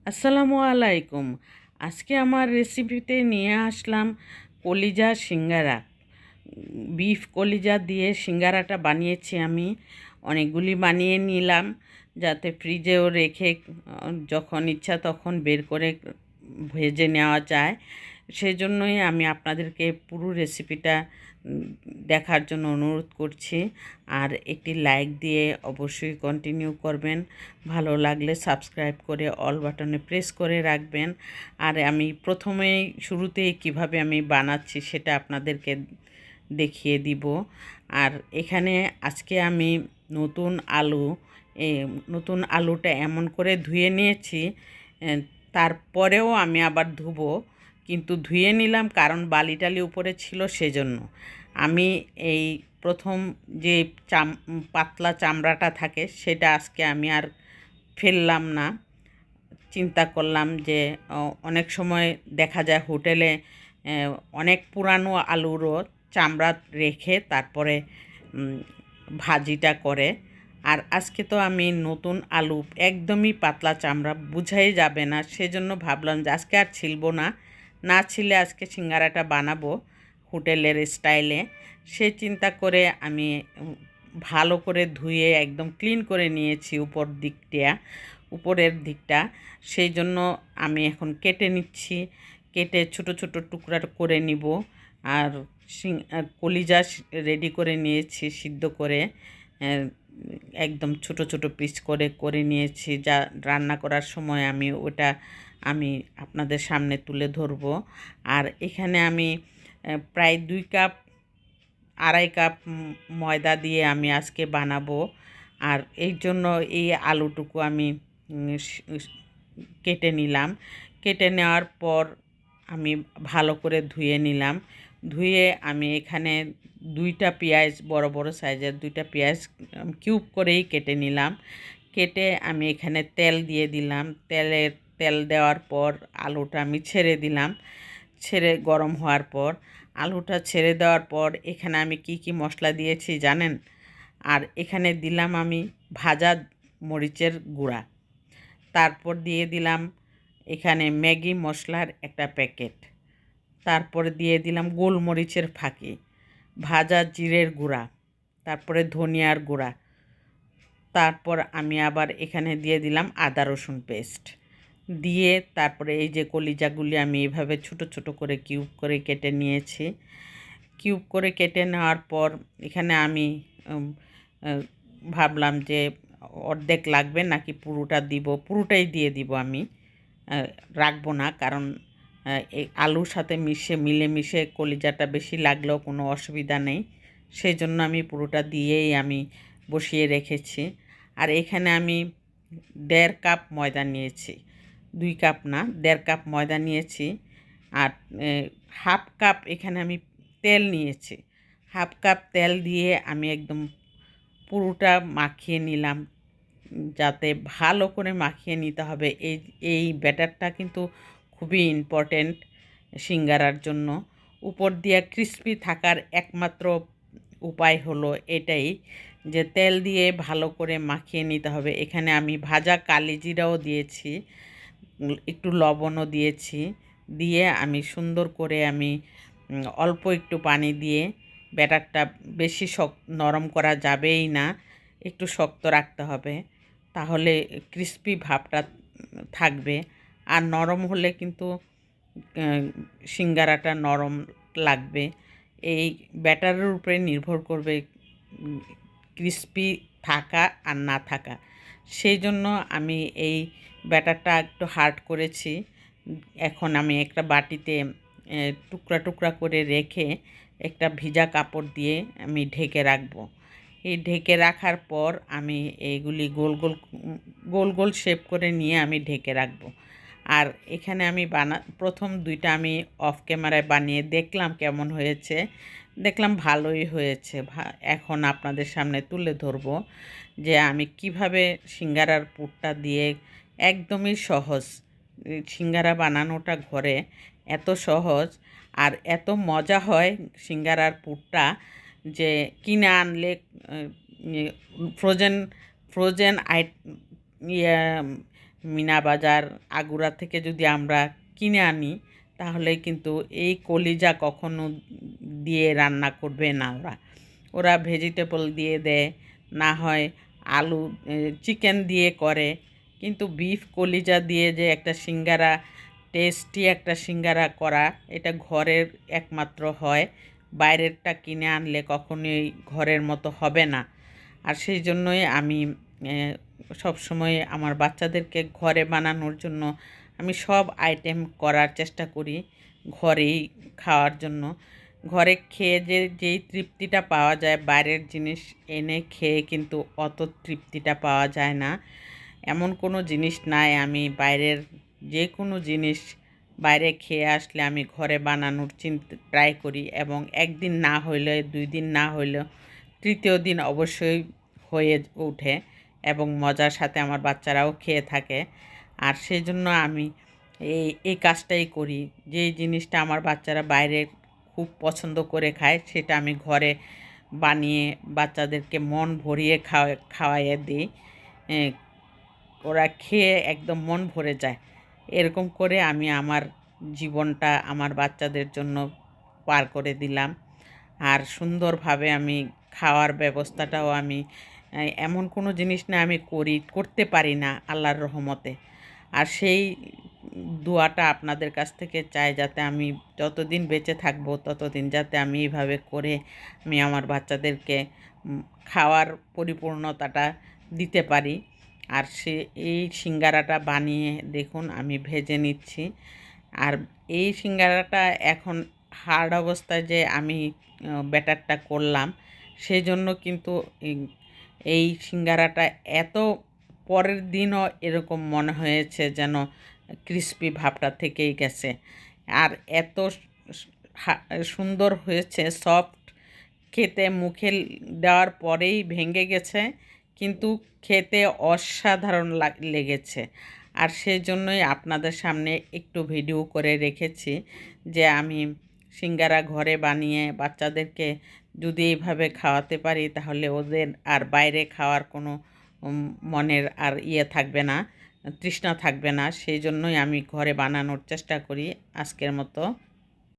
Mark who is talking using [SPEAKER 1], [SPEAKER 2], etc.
[SPEAKER 1] আসসালামু আলাইকুম। আজকে আমার রেসিপিতে নিয়ে আসলাম কলিজা সিঙ্গারা। বিফ কলিজা দিয়ে সিঙ্গারাটা বানিয়েছি আমি। অনেকগুলি বানিয়ে নিলাম যাতে ফ্রিজেও রেখে যখন ইচ্ছা তখন বের করে ভেজে নেওয়া যায়। সেজন্যই আমি আপনাদেরকে পুরো রেসিপিটা দেখার জন্য অনুরোধ করছি। আর একটি লাইক দিয়ে অবশ্যই কন্টিনিউ করবেন। ভালো লাগলে সাবস্ক্রাইব করে অল বাটনে প্রেস করে রাখবেন। আর আমি প্রথমেই শুরুতেই কিভাবে আমি বানাচ্ছি সেটা আপনাদেরকে দেখিয়ে দিব। আর এখানে আজকে আমি নতুন আলু নতুন আলুটা এমন করে ধুয়ে নিয়েছি, তারপরেও আমি আবার ধুবো, কিন্তু ধুয়ে নিলাম কারণ বালি টালি উপরে ছিল সেজন্য। আমি এই প্রথম যে পাতলা চামড়াটা থাকে সেটা আজকে আমি আর ফেললাম না। চিন্তা করলাম যে অনেক সময় দেখা যায় হোটেলে অনেক পুরানো আলুরও চামড়া রেখে তারপরে ভাজিটা করে। আর আজকে তো আমি নতুন আলু একদমই পাতলা চামড়া বুঝাই যাবে না, সেজন্য ভাবলাম যে আজকে আর ছিলবো না, না ছিলে আজকে সিঙ্গারাটা বানাবো হোটেলের স্টাইলে। সে চিন্তা করে আমি ভালো করে ধুয়ে একদম ক্লিন করে নিয়েছি উপরের দিকটা। সেই জন্য আমি এখন কেটে নিচ্ছি, কেটে ছোট ছোট টুকরা করে নিব। আর কলিজা রেডি করে নিয়েছি সিদ্ধ করে, একদম ছোট ছোট পিস করে করে নিয়েছি, যা রান্না করার সময় আমি ওটা আমি আপনাদের সামনে তুলে ধরব। আর এখানে আমি প্রায় 2 কাপ 2.5 কাপ ময়দা দিয়ে আমি আজকে বানাবো। আর এই জন্য এই আলুটুকু আমি কেটে নিলাম। কেটে নেওয়ার পর আমি ভালো করে ধুয়ে নিলাম। ধুয়ে আমি এখানে 2টা পেঁয়াজ, বড় বড় সাইজের 2টা পেঁয়াজ কিউব করেই কেটে নিলাম। কেটে আমি এখানে তেল দিয়ে দিলাম। তেল দেওয়ার পর আলুটা আমি ছেড়ে দিলাম। ছেড়ে গরম হওয়ার পর আলুটা ছেড়ে দেওয়ার পর এখানে আমি কি মশলা দিয়েছি জানেন? আর এখানে দিলাম আমি ভাজা মরিচের গুঁড়া। তারপর দিয়ে দিলাম এখানে ম্যাগি মশলার একটা প্যাকেট। তারপরে দিয়ে দিলাম গোলমরিচের ফাঁকি, ভাজা জিরের গুঁড়া, তারপরে ধনিয়ার গুঁড়া। তারপর আমি আবার এখানে দিয়ে দিলাম আদা রসুন পেস্ট দিয়ে তারপরে এই যে কলিজাগুলি আমি এভাবে ছোট ছোট করে কিউব করে কেটে নিয়েছি। কিউব করে কেটে নেওয়ার পর এখানে আমি ভাবলাম যে অর্ধেক লাগবে নাকি পুরোটা দিব, পুরোটাই দিয়ে দিব আমি, রাখবো না, কারণ এই আলুর সাথে মিলেমিশে কলিজাটা বেশি লাগলেও কোনো অসুবিধা নেই। সেই জন্য আমি পুরোটা দিয়েই আমি বসিয়ে রেখেছি। আর এখানে আমি 1.5 কাপ ময়দা নিয়েছি, 2 কাপ না, 1.5 কাপ ময়দা নিয়েছি। আর 1/2 কাপ এখানে আমি তেল নিয়েছি। 1/2 কাপ তেল দিয়ে আমি একদম পুরোটা মাখিয়ে নিলাম, যাতে ভালো করে মাখিয়ে নিতে হবে। এই ব্যাটারটা কিন্তু খুবই ইম্পর্ট্যান্ট সিঙ্গারার জন্য। উপর দিয়ে ক্রিস্পি থাকার একমাত্র উপায় হলো এটাই, যে তেল দিয়ে ভালো করে মাখিয়ে নিতে হবে। এখানে আমি ভাজা কালিজিরাও দিয়েছি, একটু লবণও দিয়েছি। দিয়ে আমি সুন্দর করে আমি অল্প একটু পানি দিয়ে ব্যাটারটা বেশি নরম করা যাবেই না, একটু শক্ত রাখতে হবে, তাহলে ক্রিস্পি ভাবটা থাকবে। আর নরম হলে কিন্তু সিঙ্গারাটা নরম লাগবে। এই ব্যাটারের উপরে নির্ভর করবে ক্রিস্পি থাকা আর না থাকা। সেই জন্য আমি এই ব্যাটারটা একটু হার্ড করেছি। এখন আমি একটা বাটিতে টুকরা টুকরা করে রেখে একটা ভিজা কাপড় দিয়ে আমি ঢেকে রাখবো। এই ঢেকে রাখার পর আমি এইগুলি গোল গোল শেপ করে নিয়ে আমি ঢেকে রাখবো। আর এখানে আমি প্রথম 2টা আমি অফ ক্যামেরায় বানিয়ে দেখলাম কেমন হয়েছে। দেখলাম ভালোই হয়েছে। এখন আপনাদের সামনে তুলে ধরবো যে আমি কিভাবে সিঙ্গারার পুরটা দিয়ে, একদমই সহজ সিঙ্গারা বানানোটা ঘরে, এত সহজ আর এত মজা হয় সিঙ্গারার পুরটা, যে কিনে আনলে ফ্রোজেন ফ্রোজেন মিনা বাজার আগুরা থেকে যদি আমরা কিনে আনি তাহলে কিন্তু এই কলিজা কখনো দিয়ে রান্না করবে না। ওরা ভেজিটেবল দিয়ে দেয়, না হয় আলু চিকেন দিয়ে করে, কিন্তু বিফ কলিজা দিয়ে যে একটা সিঙ্গারা, টেস্টি একটা সিঙ্গারা করা, এটা ঘরের একমাত্র হয়। বাইরেরটা কিনে আনলে কখনোই ঘরের মতো হবে না। আর সেই জন্যই আমি সবসময় আমার বাচ্চাদেরকে ঘরে বানানোর জন্য আমি সব আইটেম করার চেষ্টা করি ঘরেই খাওয়ার জন্য। ঘরে খেয়ে যেই তৃপ্তিটা পাওয়া যায়, বাইরের জিনিস এনে খেয়ে কিন্তু অত তৃপ্তিটা পাওয়া যায় না। এমন কোনো জিনিস নাই আমি বাইরের যে কোনো জিনিস বাইরে খেয়ে আসলে আমি ঘরে বানানোর ট্রাই করি, এবং একদিন না হইলে, 2 দিন না হইলেও তৃতীয় দিন অবশ্যই হয়ে ওঠে, এবং মজার সাথে আমার বাচ্চারাও খেয়ে থাকে। আর সেই জন্য আমি এই কাজটাই করি। যেই জিনিসটা আমার বাচ্চারা বাইরে খুব পছন্দ করে খায়, সেটা আমি ঘরে বানিয়ে বাচ্চাদেরকে মন ভরিয়ে খাওয়াইয়ে দিই। ওরা খেয়ে একদম মন ভরে যায়। এরকম করে আমি আমার জীবনটা আমার বাচ্চাদের জন্য পার করে দিলাম। আর সুন্দরভাবে আমি খাওয়ার ব্যবস্থাটাও আমি এমন কোনো জিনিস না আমি করতে পারি না আল্লাহর রহমতে। আর সেই দোয়াটা আপনাদের কাছ থেকে চাই, যাতে আমি যতদিন বেঁচে থাকবো ততদিন যাতে আমি এইভাবে করে আমি আমার বাচ্চাদেরকে খাওয়ার পরিপূর্ণতাটা দিতে পারি। আর এই সিঙ্গারাটা বানিয়ে দেখুন আমি ভেজে নিচ্ছি। আর এই সিঙ্গারাটা এখন হার্ড অবস্থায় যে আমি ব্যাটারটা করলাম, সেই জন্য কিন্তু এই সিঙ্গারাটা এত পরের দিনও এরকম মনে হয়েছে যেন ক্রিস্পি ভাবটা থেকেই গেছে। আর এত সুন্দর হয়েছে, সফট, খেতে মুখে দেওয়ার পরেই ভেঙে গেছে, কিন্তু খেতে অসাধারণ লেগেছে। আর সেই জন্যই আপনাদের সামনে একটু ভিডিও করে রেখেছি যে আমি সিঙ্গারা ঘরে বানিয়ে বাচ্চাদেরকে যদি এইভাবে খাওয়াতে পারি তাহলে ওদের আর বাইরে খাওয়ার কোনো মনের আর থাকবে না, তৃষ্ণা থাকবে না। সেই জন্যই আমি ঘরে বানানোর চেষ্টা করি। আজকের মতো